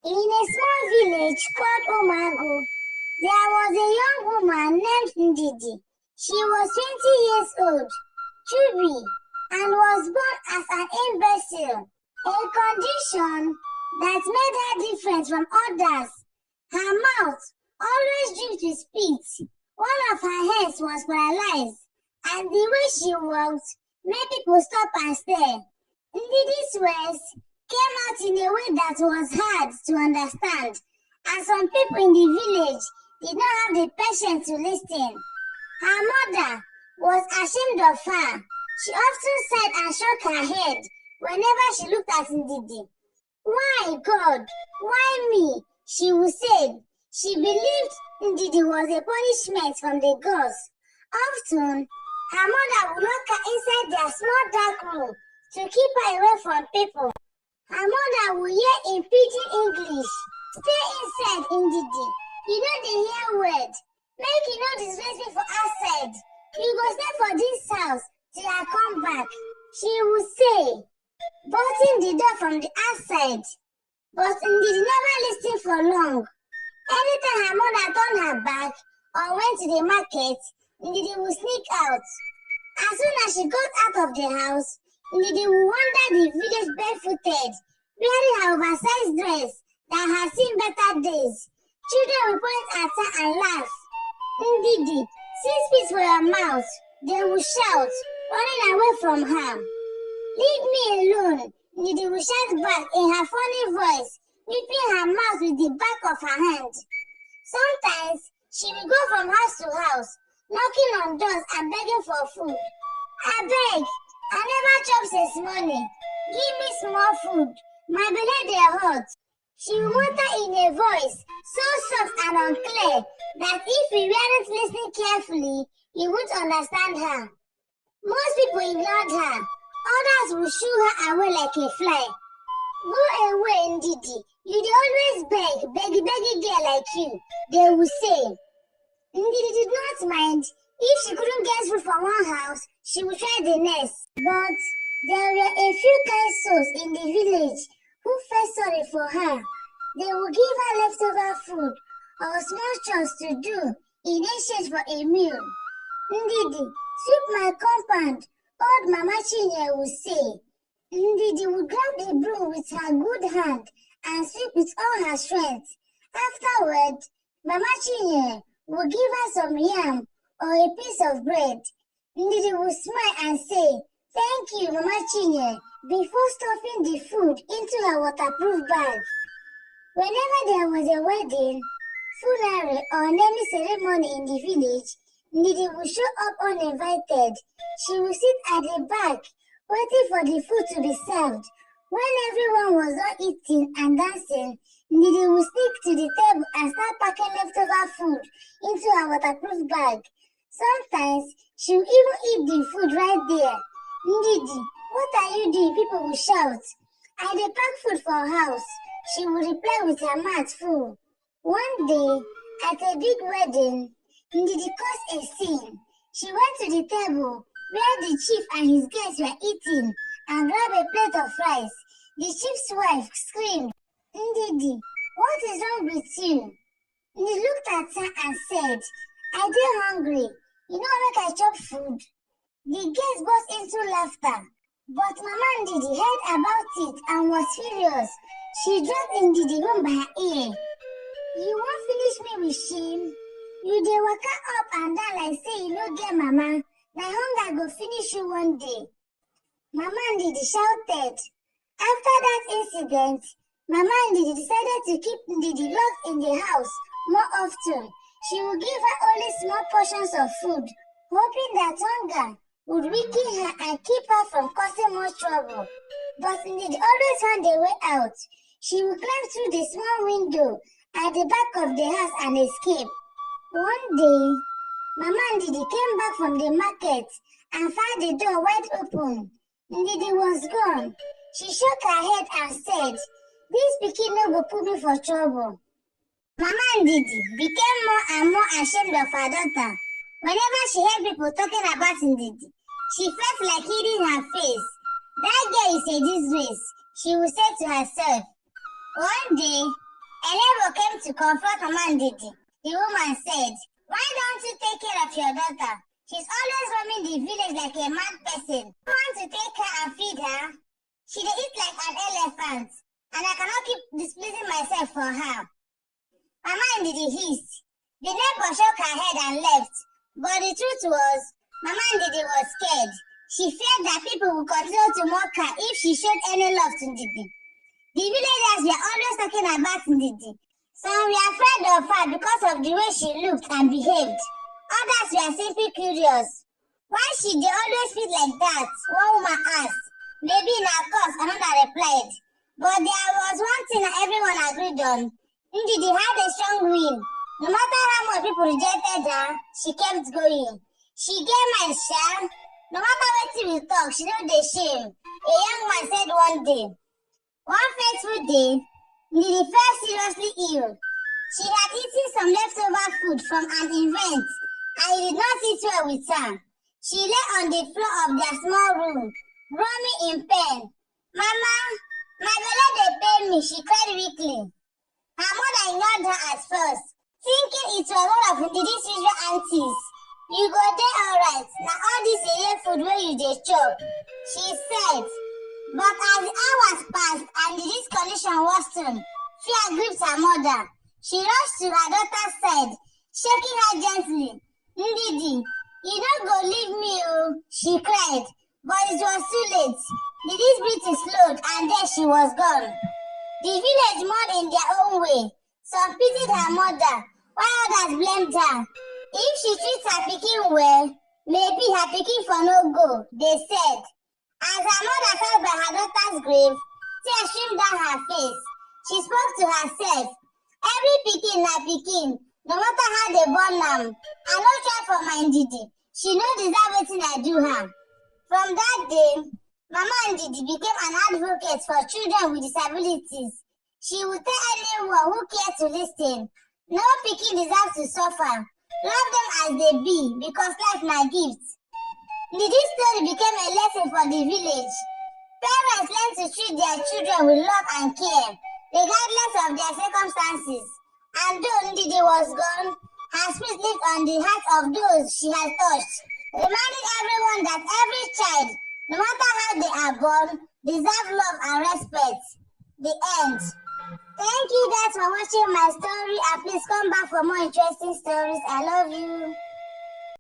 In a small village called Omago, there was a young woman named Ndidi. She was 20 years old, chubby, and was born as an imbecile, a condition that made her different from others. Her mouth always dripped with spit. One of her hands was paralyzed, and the way she walked made people stop and stare. Ndidi's words came out in a way that was hard to understand, and some people in the village did not have the patience to listen. Her mother was ashamed of her. She often sighed and shook her head whenever she looked at Ndidi. "Why, God? Why me?" she would say. She believed Ndidi was a punishment from the gods. Often, her mother would lock her inside their small dark room to keep her away from people. Her mother would yell in pidgin English, "Stay inside, Ndidi. You know the hear word. Make you no disgrace me for outside. You go stay for this house till I come back," she would say, bolting the door from the outside. But Ndidi never listened for long. Anytime her mother turned her back or went to the market, Ndidi would sneak out. As soon as she got out of the house, Ndidi would wander the village barefooted, wearing her oversized dress that had seen better days. Children would point at her and laugh. "Ndidi, 6 feet for your mouth," they would shout, running away from her. "Leave me alone," Ndidi would shout back in her funny voice, whipping her mouth with the back of her hand. Sometimes she would go from house to house, knocking on doors and begging for food. "I beg, I never chop since morning. Give me small food. My belly dey hot." She would mutter in a voice so soft and unclear that if we weren't listening carefully, you wouldn't understand her. Most people ignored her. Others would shoo her away like a fly. "Go away, Ndidi. You dey always beg, beggy girl like you," they would say. Ndidi did not mind. If she couldn't get food from one house, she would try the next. But there were a few kind souls in the village who felt sorry for her. They would give her leftover food or small chores to do in exchange for a meal. "Ndidi, sweep my compound," old Mama Chinye would say. Ndidi would grab the broom with her good hand and sweep with all her strength. Afterward, Mama Chinye would give her some yam or a piece of bread. Ndidi would smile and say, "Thank you, Mama Chinye," before stuffing the food into her waterproof bag. Whenever there was a wedding, funeral, or naming ceremony in the village, Ndidi would show up uninvited. She would sit at the back, waiting for the food to be served. When everyone was done eating and dancing, Ndidi would sneak to the table and start packing leftover food into her waterproof bag. Sometimes she would even eat the food right there. "Ndidi, what are you doing?" people would shout. "I dey pack food for house," she would reply with her mouth full. One day, at a big wedding, Ndidi caused a scene. She went to the table where the chief and his guests were eating and grabbed a plate of rice. The chief's wife screamed, "Ndidi, what is wrong with you?" Ndidi looked at her and said, "I dey hungry. You know make I chop food." The guests burst into laughter, but Mama Ndidi heard about it and was furious. She dragged Ndidi home by her ear. "You won't finish me with shame? You dey waka up and down like say you no get mama. Na hunger go finish you one day." Mama Ndidi shouted. After that incident, Mama Ndidi decided to keep Ndidi locked in the house more often. She would give her only small portions of food, hoping that hunger would weaken her and keep her from causing more trouble. But Ndidi always found a way out. She would climb through the small window at the back of the house and escape. One day, Mama Ndidi came back from the market and found the door wide open. Ndidi was gone. She shook her head and said, "This pikin no go put me for trouble." Mama Ndidi became more and more ashamed of her daughter. Whenever she heard people talking about Ndidi, she felt like hiding her face. "That girl is a disgrace," she would say to herself. One day, A neighbor came to confront Mama Ndidi. The woman said, "Why don't you take care of your daughter? She's always roaming the village like a mad person. I want to take her and feed her. She dey eat like an elephant, and I cannot keep displeasing myself for her." Mama Ndidi hissed. The neighbor shook her head and left. But the truth was, Mama Ndidi was scared. She feared that people would continue to mock her if she showed any love to Ndidi. The villagers were always talking about Ndidi. Some were afraid of her because of the way she looked and behaved. Others were simply curious. Why she dey always feel like that? One woman asked. Maybe in her course, another replied. But there was one thing that everyone agreed on. Ndidi had a strong will. No matter how much people rejected her, she kept going. She gave my share. No matter what we talk, she no dey shame. A young man said one day. One fateful day, Ndidi fell seriously ill. She had eaten some leftover food from an event, and it did not sit well with her. She lay on the floor of their small room, groaning in pain. "Mama, my belly dey pain me," she cried weakly. Her mother ignored her at first, thinking it was one of Ndidi's usual aunties. "You go dey alright, na all this yeye food wey you dey chop," she said. But as the hours passed and Ndidi's condition worsened, fear gripped her mother. She rushed to her daughter's side, shaking her gently. "Ndidi, you don't go leave me, oh," she cried. But it was too late. Ndidi's breathing slowed and then she was gone. The village mourned in their own way. Some pitied her mother, while others blamed her. If she treats her pikin well, maybe her pikin for no go, they said. As her mother sat by her daughter's grave, tears streamed down her face. She spoke to herself. Every pikin na pikin, no matter how they born am. I no try for my Ndidi. She no deserve wetin I do her. From that day, Mama Ndidi became an advocate for children with disabilities. She would tell anyone who cared to listen, no pikin deserves to suffer. Love them as they be, because life na gift. Ndidi's story became a lesson for the village. Parents learn to treat their children with love and care, regardless of their circumstances. And though Ndidi was gone, her spirit lived on the hearts of those she has touched, reminding everyone that every child, no matter how they are born, deserve love and respect. The end. Thank you guys for watching my story, and please come back for more interesting stories. I love you.